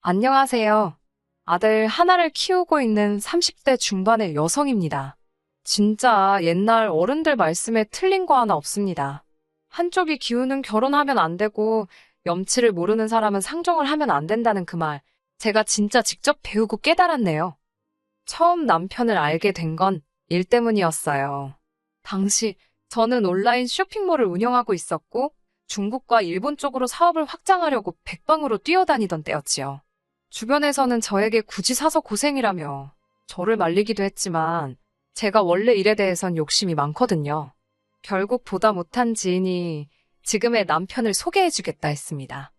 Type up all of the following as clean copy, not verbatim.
안녕하세요. 아들 하나를 키우고 있는 30대 중반의 여성입니다. 진짜 옛날 어른들 말씀에 틀린 거 하나 없습니다. 한쪽이 기우는 결혼하면 안 되고 염치를 모르는 사람은 상종을 하면 안 된다는 그 말, 제가 진짜 직접 배우고 깨달았네요. 처음 남편을 알게 된 건 일 때문이었어요. 당시 저는 온라인 쇼핑몰을 운영하고 있었고 중국과 일본 쪽으로 사업을 확장하려고 백방으로 뛰어다니던 때였지요. 주변에서는 저에게 굳이 사서 고생이라며 저를 말리기도 했지만 제가 원래 일에 대해선 욕심이 많거든요. 결국 보다 못한 지인이 지금의 남편을 소개해주겠다 했습니다.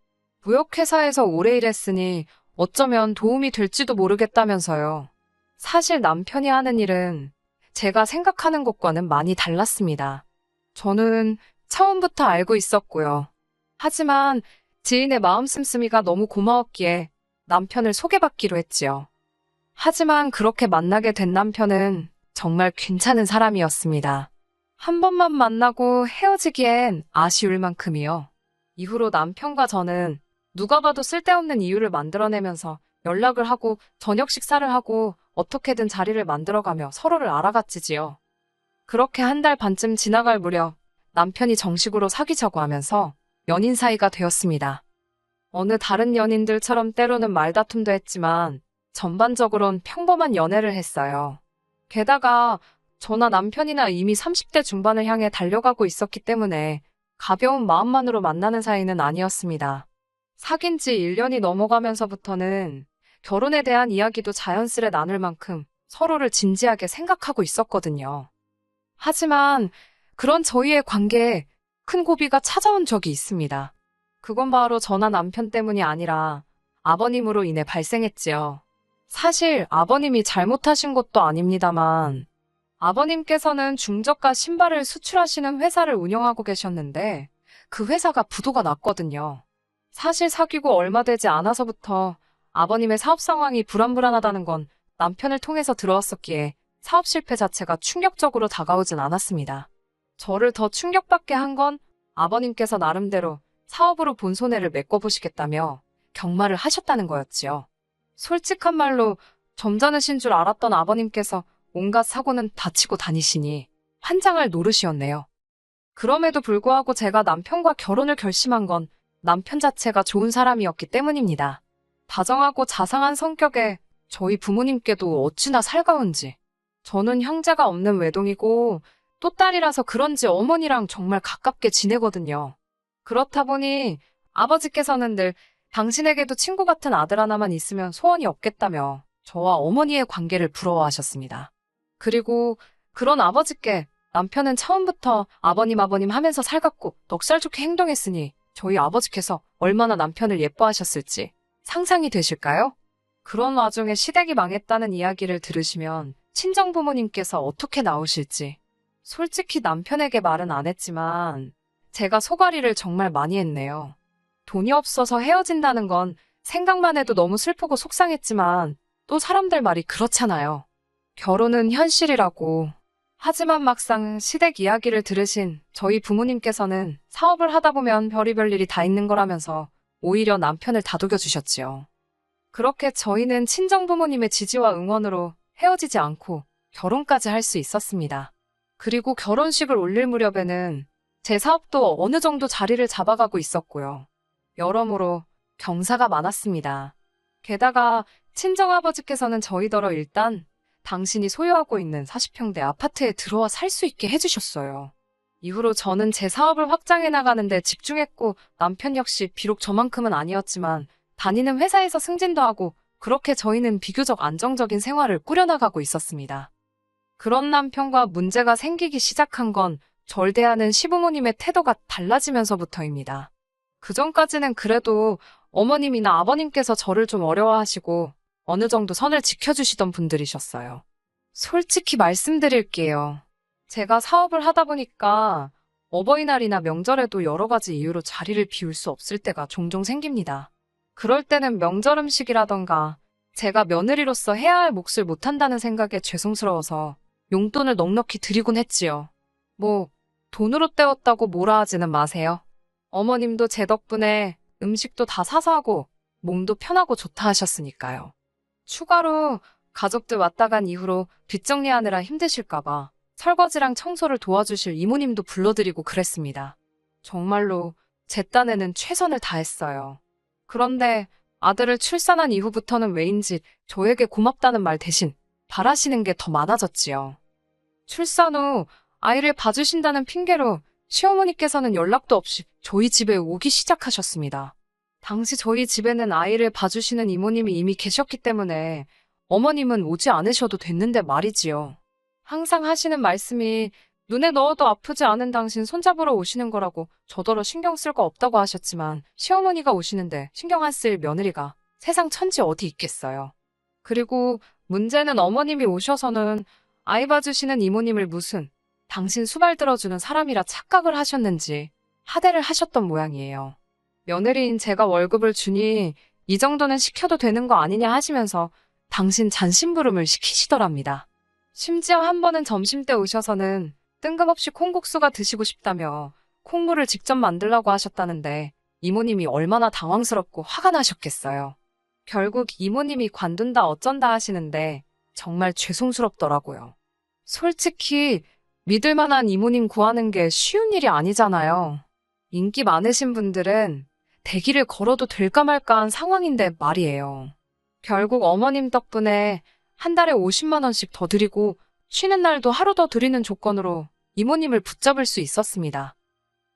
무역회사에서 오래 일했으니 어쩌면 도움이 될지도 모르겠다면서요. 사실 남편이 하는 일은 제가 생각하는 것과는 많이 달랐습니다. 저는 처음부터 알고 있었고요. 하지만 지인의 마음 씀씀이가 너무 고마웠기에 남편을 소개받기로 했지요. 하지만 그렇게 만나게 된 남편은 정말 괜찮은 사람이었습니다. 한 번만 만나고 헤어지기엔 아쉬울 만큼이요. 이후로 남편과 저는 누가 봐도 쓸데없는 이유를 만들어내면서 연락을 하고 저녁 식사를 하고 어떻게든 자리를 만들어가며 서로를 알아갔지요. 그렇게 한 달 반쯤 지나갈 무렵 남편이 정식으로 사귀자고 하면서 연인 사이가 되었습니다. 어느 다른 연인들처럼 때로는 말다툼도 했지만 전반적으론 평범한 연애를 했어요. 게다가 저나 남편이나 이미 30대 중반을 향해 달려가고 있었기 때문에 가벼운 마음만으로 만나는 사이는 아니었습니다. 사귄 지 1년이 넘어가면서부터는 결혼에 대한 이야기도 자연스레 나눌 만큼 서로를 진지하게 생각하고 있었거든요. 하지만 그런 저희의 관계에 큰 고비가 찾아온 적이 있습니다. 그건 바로 저나 남편 때문이 아니라 아버님으로 인해 발생했지요. 사실 아버님이 잘못하신 것도 아닙니다만 아버님께서는 중저가 신발을 수출하시는 회사를 운영하고 계셨는데 그 회사가 부도가 났거든요. 사실 사귀고 얼마 되지 않아서부터 아버님의 사업 상황이 불안불안하다는 건 남편을 통해서 들어왔었기에 사업 실패 자체가 충격적으로 다가오진 않았습니다. 저를 더 충격받게 한 건 아버님께서 나름대로 사업으로 본 손해를 메꿔보시겠다며 경마를 하셨다는 거였지요. 솔직한 말로 점잖으신 줄 알았던 아버님께서 온갖 사고는 다치고 다니시니 환장할 노릇이었네요. 그럼에도 불구하고 제가 남편과 결혼을 결심한 건 남편 자체가 좋은 사람이었기 때문입니다. 다정하고 자상한 성격에 저희 부모님께도 어찌나 살가운지. 저는 형제가 없는 외동이고 또 딸이라서 그런지 어머니랑 정말 가깝게 지내거든요. 그렇다 보니 아버지께서는 늘 당신에게도 친구 같은 아들 하나만 있으면 소원이 없겠다며 저와 어머니의 관계를 부러워하셨습니다. 그리고 그런 아버지께 남편은 처음부터 아버님 하면서 살갑고 넉살 좋게 행동했으니 저희 아버지께서 얼마나 남편을 예뻐하셨을지 상상이 되실까요? 그런 와중에 시댁이 망했다는 이야기를 들으시면 친정부모님께서 어떻게 나오실지. 솔직히 남편에게 말은 안 했지만 제가 속앓이를 정말 많이 했네요. 돈이 없어서 헤어진다는 건 생각만 해도 너무 슬프고 속상했지만 또 사람들 말이 그렇잖아요. 결혼은 현실이라고. 하지만 막상 시댁 이야기를 들으신 저희 부모님께서는 사업을 하다 보면 별의별 일이 다 있는 거라면서 오히려 남편을 다독여 주셨지요. 그렇게 저희는 친정부모님의 지지와 응원으로 헤어지지 않고 결혼까지 할 수 있었습니다. 그리고 결혼식을 올릴 무렵에는 제 사업도 어느 정도 자리를 잡아가고 있었고요. 여러모로 경사가 많았습니다. 게다가 친정아버지께서는 저희더러 일단 당신이 소유하고 있는 40평대 아파트에 들어와 살 수 있게 해주셨어요. 이후로 저는 제 사업을 확장해 나가는데 집중했고 남편 역시 비록 저만큼은 아니었지만 다니는 회사에서 승진도 하고 그렇게 저희는 비교적 안정적인 생활을 꾸려나가고 있었습니다. 그런 남편과 문제가 생기기 시작한 건 절 대하는 시부모님의 태도가 달라지면서부터입니다. 그전까지는 그래도 어머님이나 아버님께서 저를 좀 어려워하시고 어느 정도 선을 지켜주시던 분들이셨어요. 솔직히 말씀드릴게요. 제가 사업을 하다 보니까 어버이날이나 명절에도 여러 가지 이유로 자리를 비울 수 없을 때가 종종 생깁니다. 그럴 때는 명절 음식이라던가 제가 며느리로서 해야 할 몫을 못한다는 생각에 죄송스러워서 용돈을 넉넉히 드리곤 했지요. 뭐 돈으로 때웠다고 뭐라 하지는 마세요. 어머님도 제 덕분에 음식도 다 사서 하고 몸도 편하고 좋다 하셨으니까요. 추가로 가족들 왔다 간 이후로 뒷정리하느라 힘드실까봐 설거지랑 청소를 도와주실 이모님도 불러드리고 그랬습니다. 정말로 제 딴에는 최선을 다했어요. 그런데 아들을 출산한 이후부터는 왜인지 저에게 고맙다는 말 대신 바라시는 게 더 많아졌지요. 출산 후 아이를 봐주신다는 핑계로 시어머니께서는 연락도 없이 저희 집에 오기 시작하셨습니다. 당시 저희 집에는 아이를 봐주시는 이모님이 이미 계셨기 때문에 어머님은 오지 않으셔도 됐는데 말이지요. 항상 하시는 말씀이 눈에 넣어도 아프지 않은 당신 손잡으러 오시는 거라고 저더러 신경 쓸 거 없다고 하셨지만 시어머니가 오시는데 신경 안 쓸 며느리가 세상 천지 어디 있겠어요. 그리고 문제는 어머님이 오셔서는 아이 봐주시는 이모님을 무슨 당신 수발 들어주는 사람이라 착각을 하셨는지 하대를 하셨던 모양이에요. 며느리인 제가 월급을 주니 이 정도는 시켜도 되는 거 아니냐 하시면서 당신 잔심부름을 시키시더랍니다. 심지어 한 번은 점심때 오셔서는 뜬금없이 콩국수가 드시고 싶다며 콩물을 직접 만들라고 하셨다는데 이모님이 얼마나 당황스럽고 화가 나셨겠어요. 결국 이모님이 관둔다 어쩐다 하시는데 정말 죄송스럽더라고요. 솔직히 믿을 만한 이모님 구하는 게 쉬운 일이 아니잖아요. 인기 많으신 분들은 대기를 걸어도 될까 말까한 상황인데 말이에요. 결국 어머님 덕분에 한 달에 50만 원씩 더 드리고 쉬는 날도 하루 더 드리는 조건으로 이모님을 붙잡을 수 있었습니다.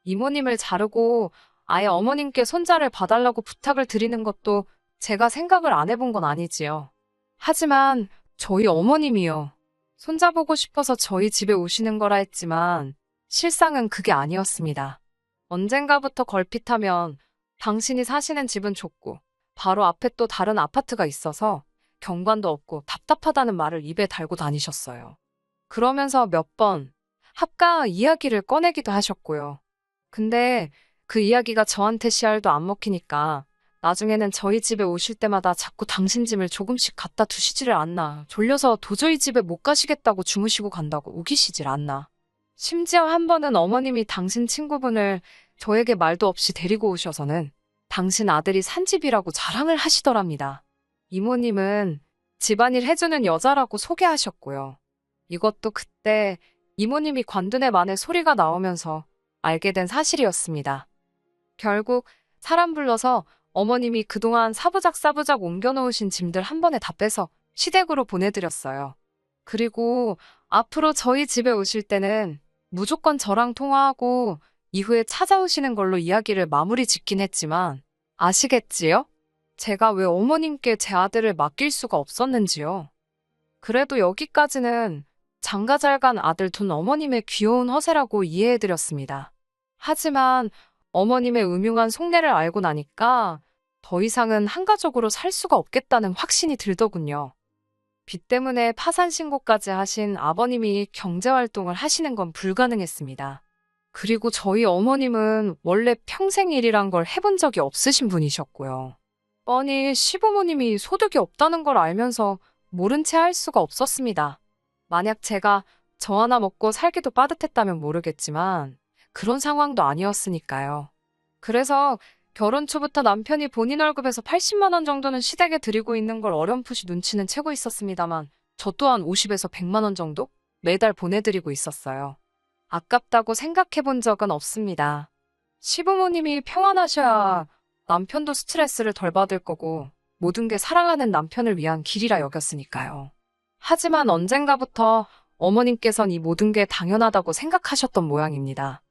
이모님을 자르고 아예 어머님께 손자를 봐달라고 부탁을 드리는 것도 제가 생각을 안 해본 건 아니지요. 하지만 저희 어머님이요. 손자 보고 싶어서 저희 집에 오시는 거라 했지만 실상은 그게 아니었습니다. 언젠가부터 걸핏하면 당신이 사시는 집은 좁고 바로 앞에 또 다른 아파트가 있어서 경관도 없고 답답하다는 말을 입에 달고 다니셨어요. 그러면서 몇 번 합가 이야기를 꺼내기도 하셨고요. 근데 그 이야기가 저한테 씨알도 안 먹히니까 나중에는 저희 집에 오실 때마다 자꾸 당신 짐을 조금씩 갖다 두시지를 않나. 졸려서 도저히 집에 못 가시겠다고 주무시고 간다고 우기시질 않나. 심지어 한 번은 어머님이 당신 친구분을 저에게 말도 없이 데리고 오셔서는 당신 아들이 산 집이라고 자랑을 하시더랍니다. 이모님은 집안일 해주는 여자라고 소개하셨고요. 이것도 그때 이모님이 관둔의 만에 소리가 나오면서 알게 된 사실이었습니다. 결국 사람 불러서 어머님이 그동안 사부작 옮겨놓으신 짐들 한 번에 다 빼서 시댁으로 보내드렸어요. 그리고 앞으로 저희 집에 오실 때는 무조건 저랑 통화하고 이후에 찾아오시는 걸로 이야기를 마무리 짓긴 했지만 아시겠지요? 제가 왜 어머님께 제 아들을 맡길 수가 없었는지요. 그래도 여기까지는 장가 잘 간 아들 둔 어머님의 귀여운 허세라고 이해해드렸습니다. 하지만 어머님의 음흉한 속내를 알고 나니까 더 이상은 한가족으로 살 수가 없겠다는 확신이 들더군요. 빚 때문에 파산 신고까지 하신 아버님이 경제활동을 하시는 건 불가능했습니다. 그리고 저희 어머님은 원래 평생 일이란 걸 해본 적이 없으신 분이셨고요. 뻔히 시부모님이 소득이 없다는 걸 알면서 모른 채 할 수가 없었습니다. 만약 제가 저 하나 먹고 살기도 빠듯했다면 모르겠지만 그런 상황도 아니었으니까요. 그래서 결혼 초부터 남편이 본인 월급에서 80만 원 정도는 시댁에 드리고 있는 걸 어렴풋이 눈치는 채고 있었습니다만 저 또한 50에서 100만 원 정도 매달 보내드리고 있었어요. 아깝다고 생각해 본 적은 없습니다. 시부모님이 평안하셔야 남편도 스트레스를 덜 받을 거고 모든 게 사랑하는 남편을 위한 길이라 여겼으니까요. 하지만 언젠가부터 어머님께선 이 모든 게 당연하다고 생각하셨던 모양입니다.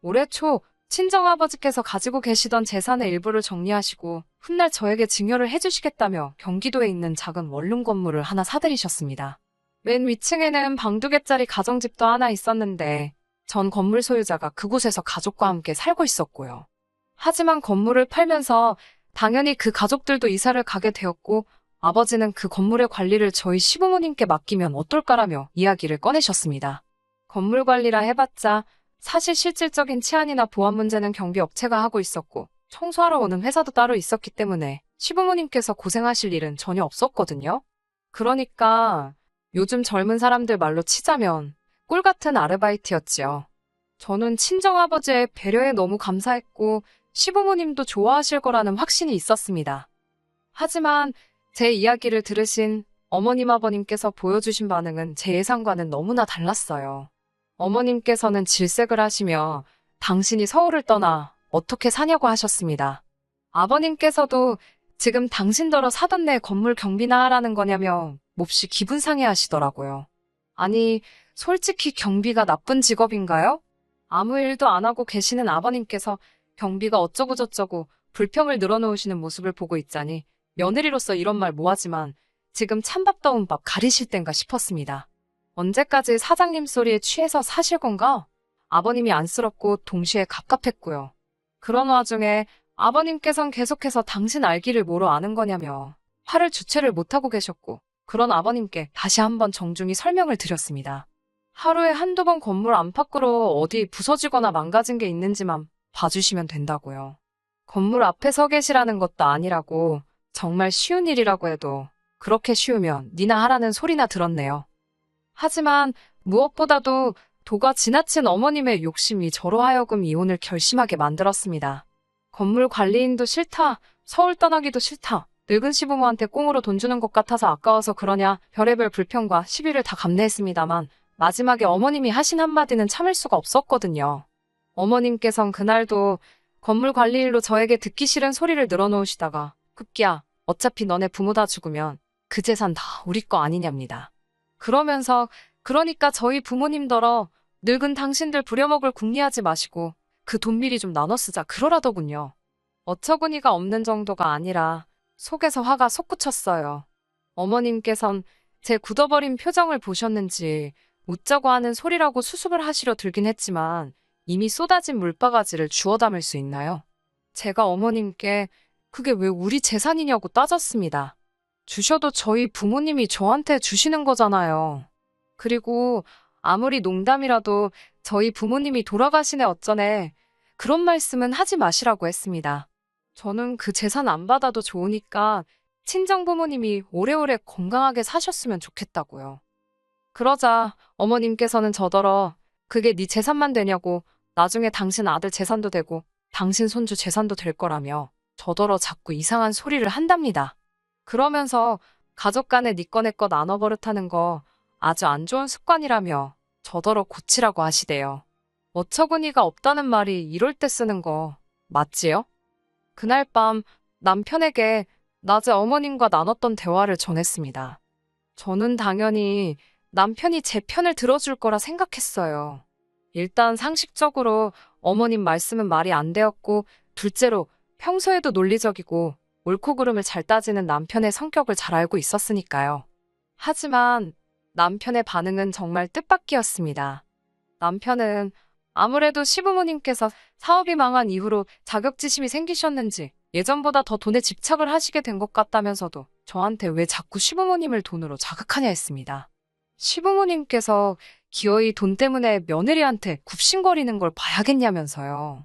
올해 초 친정아버지께서 가지고 계시던 재산의 일부를 정리하시고 훗날 저에게 증여를 해주시겠다며 경기도에 있는 작은 원룸 건물을 하나 사들이셨습니다. 맨 위층에는 방 2개짜리 가정집도 하나 있었는데 전 건물 소유자가 그곳에서 가족과 함께 살고 있었고요. 하지만 건물을 팔면서 당연히 그 가족들도 이사를 가게 되었고 아버지는 그 건물의 관리를 저희 시부모님께 맡기면 어떨까라며 이야기를 꺼내셨습니다. 건물 관리라 해봤자 사실 실질적인 치안이나 보안 문제는 경비업체가 하고 있었고 청소하러 오는 회사도 따로 있었기 때문에 시부모님께서 고생하실 일은 전혀 없었거든요. 그러니까 요즘 젊은 사람들 말로 치자면 꿀같은 아르바이트였지요. 저는 친정아버지의 배려에 너무 감사했고 시부모님도 좋아하실 거라는 확신이 있었습니다. 하지만 제 이야기를 들으신 어머님 아버님께서 보여주신 반응은 제 예상과는 너무나 달랐어요. 어머님께서는 질색을 하시며 당신이 서울을 떠나 어떻게 사냐고 하셨습니다. 아버님께서도 지금 당신더러 사돈 내 건물 경비나 하라는 거냐며 몹시 기분 상해 하시더라고요. 아니, 솔직히 경비가 나쁜 직업인가요? 아무 일도 안 하고 계시는 아버님께서 경비가 어쩌고저쩌고 불평을 늘어놓으시는 모습을 보고 있자니 며느리로서 이런 말 뭐하지만 지금 찬밥 더운 밥 가리실 땐가 싶었습니다. 언제까지 사장님 소리에 취해서 사실 건가? 아버님이 안쓰럽고 동시에 갑갑했고요. 그런 와중에 아버님께선 계속해서 당신 알기를 뭐로 아는 거냐며 화를 주체를 못하고 계셨고 그런 아버님께 다시 한번 정중히 설명을 드렸습니다. 하루에 한두 번 건물 안팎으로 어디 부서지거나 망가진 게 있는지만 봐주시면 된다고요. 건물 앞에 서 계시라는 것도 아니라고 정말 쉬운 일이라고 해도 그렇게 쉬우면 니나 하라는 소리나 들었네요. 하지만 무엇보다도 도가 지나친 어머님의 욕심이 저로 하여금 이혼을 결심하게 만들었습니다. 건물 관리인도 싫다, 서울 떠나기도 싫다, 늙은 시부모한테 꽁으로 돈 주는 것 같아서 아까워서 그러냐 별의별 불평과 시비를 다 감내했습니다만 마지막에 어머님이 하신 한마디는 참을 수가 없었거든요. 어머님께선 그날도 건물 관리일로 저에게 듣기 싫은 소리를 늘어놓으시다가 급기야 어차피 너네 부모 다 죽으면 그 재산 다 우리 거 아니냐입니다. 그러면서 그러니까 저희 부모님더러 늙은 당신들 부려먹을 궁리하지 마시고 그 돈 미리 좀 나눠 쓰자 그러라더군요. 어처구니가 없는 정도가 아니라 속에서 화가 솟구쳤어요. 어머님께선 제 굳어버린 표정을 보셨는지 웃자고 하는 소리라고 수습을 하시려 들긴 했지만 이미 쏟아진 물바가지를 주워 담을 수 있나요? 제가 어머님께 그게 왜 우리 재산이냐고 따졌습니다. 주셔도 저희 부모님이 저한테 주시는 거잖아요. 그리고 아무리 농담이라도 저희 부모님이 돌아가시네 어쩌네 그런 말씀은 하지 마시라고 했습니다. 저는 그 재산 안 받아도 좋으니까 친정 부모님이 오래오래 건강하게 사셨으면 좋겠다고요. 그러자 어머님께서는 저더러 그게 네 재산만 되냐고 나중에 당신 아들 재산도 되고 당신 손주 재산도 될 거라며 저더러 자꾸 이상한 소리를 한답니다. 그러면서 가족 간에 네 거 내 거 나눠 버릇하는 거 아주 안 좋은 습관이라며 저더러 고치라고 하시대요. 어처구니가 없다는 말이 이럴 때 쓰는 거 맞지요? 그날 밤 남편에게 낮에 어머님과 나눴던 대화를 전했습니다. 저는 당연히 남편이 제 편을 들어줄 거라 생각했어요. 일단 상식적으로 어머님 말씀은 말이 안 되었고 둘째로 평소에도 논리적이고 옳고 그름을 잘 따지는 남편의 성격을 잘 알고 있었으니까요. 하지만 남편의 반응은 정말 뜻밖이었습니다. 남편은 아무래도 시부모님께서 사업이 망한 이후로 자격지심이 생기셨는지 예전보다 더 돈에 집착을 하시게 된 것 같다면서도 저한테 왜 자꾸 시부모님을 돈으로 자극하냐 했습니다. 시부모님께서 기어이 돈 때문에 며느리한테 굽신거리는 걸 봐야겠냐면서요.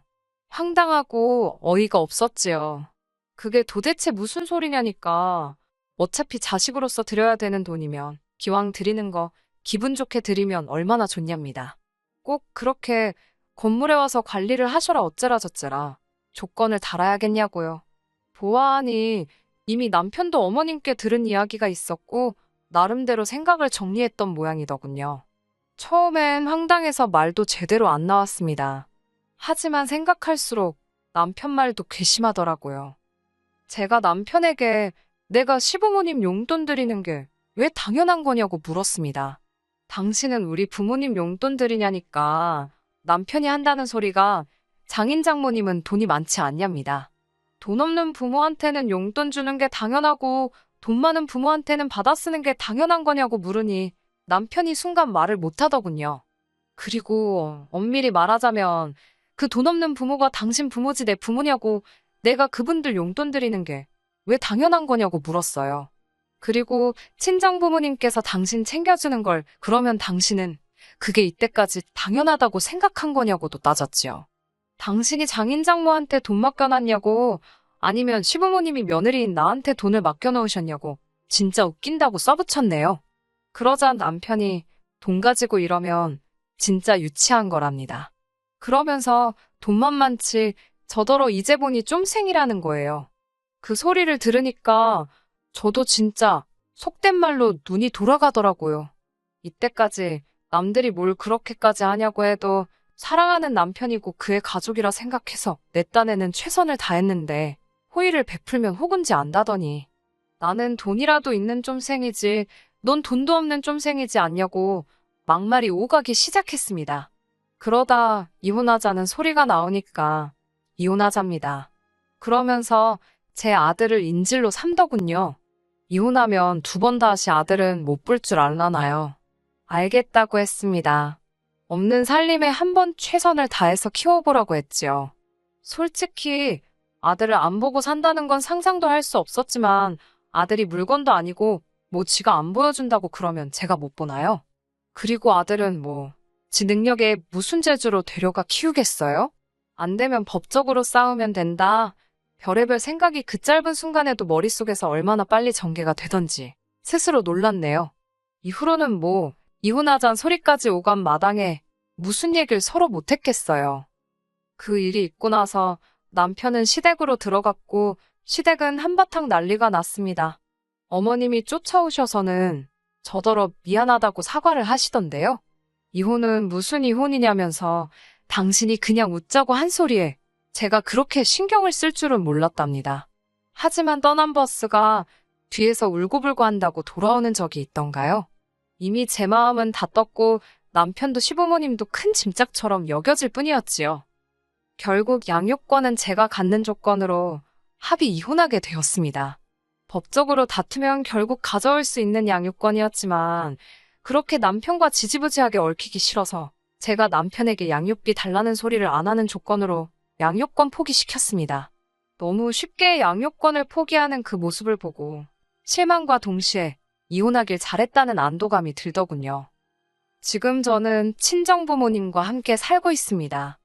황당하고 어이가 없었지요. 그게 도대체 무슨 소리냐니까. 어차피 자식으로서 드려야 되는 돈이면 기왕 드리는 거 기분 좋게 드리면 얼마나 좋냐입니다. 꼭 그렇게 건물에 와서 관리를 하셔라 어째라 저째라 조건을 달아야겠냐고요. 보아하니 이미 남편도 어머님께 들은 이야기가 있었고 나름대로 생각을 정리했던 모양이더군요. 처음엔 황당해서 말도 제대로 안 나왔습니다. 하지만 생각할수록 남편 말도 괘씸하더라고요. 제가 남편에게 내가 시부모님 용돈 드리는 게 왜 당연한 거냐고 물었습니다. 당신은 우리 부모님 용돈 드리냐니까 남편이 한다는 소리가 장인 장모님은 돈이 많지 않냐입니다. 돈 없는 부모한테는 용돈 주는 게 당연하고 돈 많은 부모한테는 받아 쓰는 게 당연한 거냐고 물으니 남편이 순간 말을 못하더군요. 그리고 엄밀히 말하자면 그 돈 없는 부모가 당신 부모지 내 부모냐고 내가 그분들 용돈 드리는 게 왜 당연한 거냐고 물었어요. 그리고 친정 부모님께서 당신 챙겨주는 걸 그러면 당신은 그게 이때까지 당연하다고 생각한 거냐고도 따졌지요. 당신이 장인 장모한테 돈 맡겨놨냐고 아니면 시부모님이 며느리인 나한테 돈을 맡겨놓으셨냐고 진짜 웃긴다고 써붙였네요. 그러자 남편이 돈 가지고 이러면 진짜 유치한 거랍니다. 그러면서 돈만 많지 저더러 이제 보니 쫌생이라는 거예요. 그 소리를 들으니까 저도 진짜 속된 말로 눈이 돌아가더라고요. 이때까지 남들이 뭘 그렇게까지 하냐고 해도 사랑하는 남편이고 그의 가족이라 생각해서 내 딴에는 최선을 다했는데 호의를 베풀면 호군지 안다더니 나는 돈이라도 있는 쫌생이지 넌 돈도 없는 쫌생이지 않냐고 막말이 오가기 시작했습니다. 그러다 이혼하자는 소리가 나오니까 이혼하자입니다. 그러면서 제 아들을 인질로 삼더군요. 이혼하면 두 번 다시 아들은 못 볼 줄 알라나요? 알겠다고 했습니다. 없는 살림에 한 번 최선을 다해서 키워보라고 했지요. 솔직히 아들을 안 보고 산다는 건 상상도 할 수 없었지만 아들이 물건도 아니고 뭐 지가 안 보여준다고 그러면 제가 못 보나요? 그리고 아들은 지 능력에 무슨 재주로 데려가 키우겠어요? 안 되면 법적으로 싸우면 된다. 별의별 생각이 그 짧은 순간에도 머릿속에서 얼마나 빨리 전개가 되던지 스스로 놀랐네요. 이후로는 이혼하잔 소리까지 오간 마당에 무슨 얘기를 서로 못했겠어요. 그 일이 있고 나서 남편은 시댁으로 들어갔고 시댁은 한바탕 난리가 났습니다. 어머님이 쫓아오셔서는 저더러 미안하다고 사과를 하시던데요. 이혼은 무슨 이혼이냐면서 당신이 그냥 웃자고 한 소리에 제가 그렇게 신경을 쓸 줄은 몰랐답니다. 하지만 떠난 버스가 뒤에서 울고불고 한다고 돌아오는 적이 있던가요? 이미 제 마음은 다 떴고 남편도 시부모님도 큰 짐짝처럼 여겨질 뿐이었지요. 결국 양육권은 제가 갖는 조건으로 합의 이혼하게 되었습니다. 법적으로 다투면 결국 가져올 수 있는 양육권이었지만 그렇게 남편과 지지부지하게 얽히기 싫어서 제가 남편에게 양육비 달라는 소리를 안 하는 조건으로 양육권 포기시켰습니다. 너무 쉽게 양육권을 포기하는 그 모습을 보고 실망과 동시에 이혼하길 잘했다는 안도감이 들더군요. 지금 저는 친정부모님과 함께 살고 있습니다.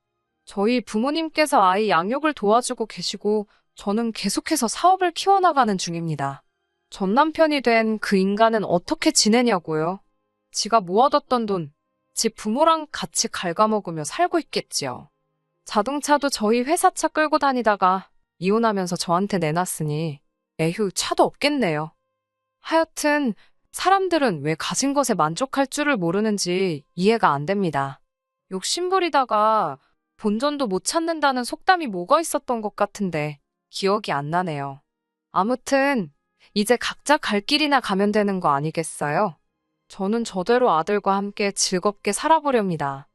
저희 부모님께서 아이 양육을 도와주고 계시고 저는 계속해서 사업을 키워나가는 중입니다. 전 남편이 된 그 인간은 어떻게 지내냐고요? 지가 모아뒀던 돈, 집 부모랑 같이 갉아먹으며 살고 있겠지요. 자동차도 저희 회사차 끌고 다니다가 이혼하면서 저한테 내놨으니 에휴 차도 없겠네요. 하여튼 사람들은 왜 가진 것에 만족할 줄을 모르는지 이해가 안 됩니다. 욕심부리다가 본전도 못 찾는다는 속담이 뭐가 있었던 것 같은데 기억이 안 나네요. 아무튼 이제 각자 갈 길이나 가면 되는 거 아니겠어요? 저는 저대로 아들과 함께 즐겁게 살아보렵니다.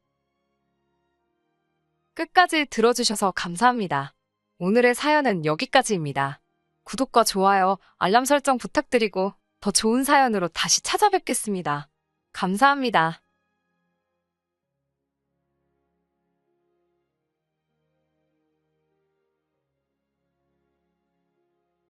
끝까지 들어주셔서 감사합니다. 오늘의 사연은 여기까지입니다. 구독과 좋아요, 알람 설정 부탁드리고 더 좋은 사연으로 다시 찾아뵙겠습니다. 감사합니다.